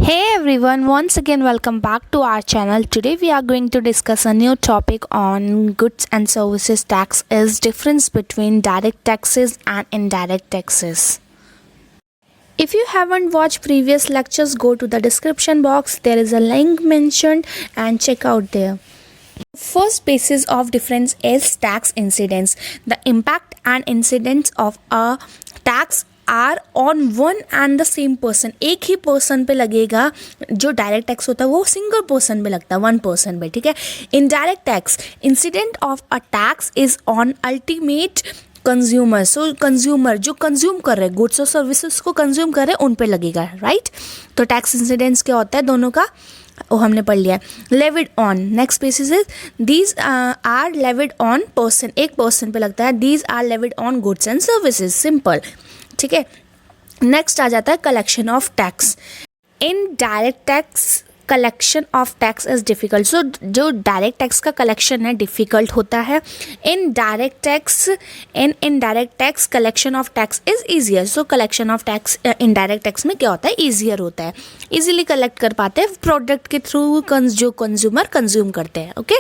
Hey everyone, once again welcome back to our channel. Today we are going to discuss a new topic on goods and services tax is difference between direct taxes and indirect taxes. If you haven't watched previous lectures, go to the description box. There is a link mentioned and check out there. First basis of difference is tax incidence. The impact and incidence of a tax are on one and the same person. एक ही person पे लगेगा. जो direct tax होता है वो single person पे लगता है, वन पर्सन पे. ठीक है. Indirect tax incident of a tax is on ultimate consumer. So consumer जो कंज्यूम कर रहे हैं गुड्स और सर्विसेज को कंज्यूम कर रहे हैं उन पे लगेगा. राइट. तो टैक्स इंसिडेंस क्या होता है दोनों का वो हमने पढ़ लिया. Levied on next basis is these are levied on person. एक पर्सन पे लगता है. These are levied on goods and services. Simple. ठीक है. नेक्स्ट आ जाता है collection of tax. Indirect tax collection of tax is difficult. So जो डायरेक्ट टैक्स का कलेक्शन है डिफ़िकल्ट होता है. Indirect tax collection of tax is easier. So collection of tax indirect tax में क्या होता है ईजियर होता है. ईजिली कलेक्ट कर पाते हैं प्रोडक्ट के थ्रू जो कंज्यूमर कंज्यूम करते हैं. Okay.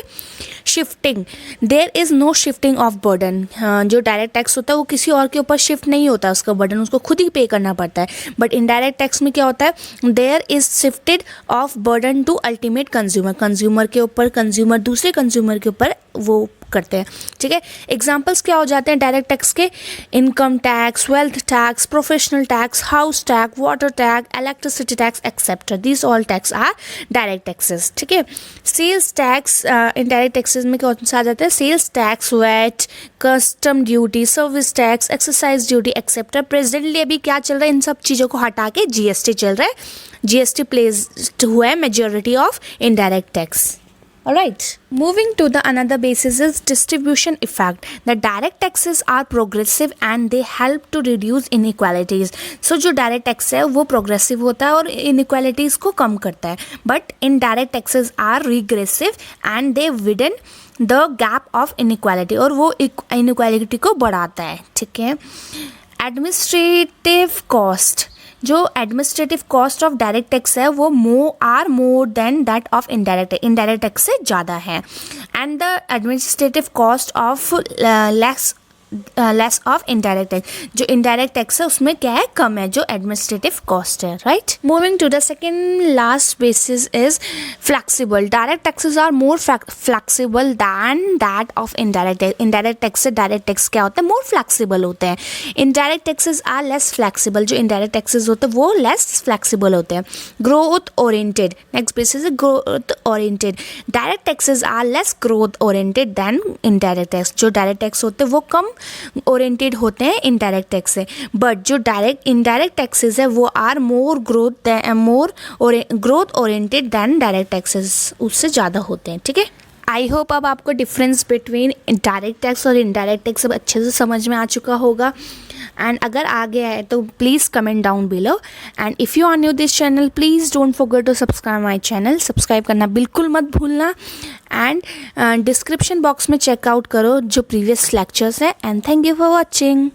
Shifting there is no shifting of burden. जो डायरेक्ट टैक्स होता है वो किसी और के ऊपर शिफ्ट नहीं होता. उसका बर्डन उसको खुद ही पे करना पड़ता है. बट इनडायरेक्ट टैक्स में क्या होता है there is shifted of burden to ultimate consumer. Consumer के ऊपर कंज्यूमर दूसरे कंज्यूमर के ऊपर वो करते हैं. ठीक है. एग्जाम्पल्स क्या हो जाते हैं डायरेक्ट टैक्स के. Income tax, wealth tax, professional tax, house tax, water tax, electricity tax etcetera. These all tax are direct taxes. ठीक है. सेल्स टैक्स इनडायरेक्ट टैक्सेस में कौन सा आ जाता है. Sales tax, VAT, custom duty, service tax, exercise duty etcetera. Presently अभी क्या चल रहा है इन सब चीज़ों को हटा के जीएसटी चल रहा है. जीएसटी प्लेस्ड हुआ है majority of indirect tax. Alright, moving to the another basis is distribution effect. The direct taxes are progressive and they help to reduce inequalities. So जो direct tax है वो progressive होता है और inequalities को कम करता है. But indirect taxes are regressive and they widen the gap of inequality. और वो inequality को बढ़ाता है. ठीक है. Administrative cost. जो administrative cost of direct tax है वो more than that of indirect. Indirect tax से ज़्यादा है. And the administrative cost of less of indirect tax. जो इनडायरेक्ट टैक्स है उसमें क्या है कम है जो एडमिनिस्ट्रेटिव कॉस्ट है. Right. Moving to the second last basis is flexible. Direct taxes are more flexible than that of indirect tax. Indirect tax से डायरेक्ट टैक्स क्या होता है मोर फ्लैक्सीबल होते हैं. Indirect taxes are less flexible. जो indirect taxes होते हैं वो लेस फ्लैक्सीबल होते हैं. Growth oriented. Next basis is growth oriented. Direct taxes are less growth oriented than indirect tax. जो डायरेक्ट टैक्स होते हैं वो कम ओरिएंटेड होते हैं इनडायरेक्ट टैक्स से. बट जो इनडायरेक्ट टैक्सेस है वो are more growth oriented than direct taxes. उससे ज़्यादा होते हैं. ठीक है. आई होप अब आपको डिफरेंस बिटवीन डायरेक्ट टैक्स और इनडायरेक्ट टैक्स सब अच्छे से समझ में आ चुका होगा. एंड अगर आ गया है तो please comment down below. And if you are new this channel please don't forget to subscribe my channel. Subscribe करना बिल्कुल मत भूलना. एंड डिस्क्रिप्शन बॉक्स में चेकआउट करो जो प्रीवियस लेक्चर्स हैं. And thank you for watching.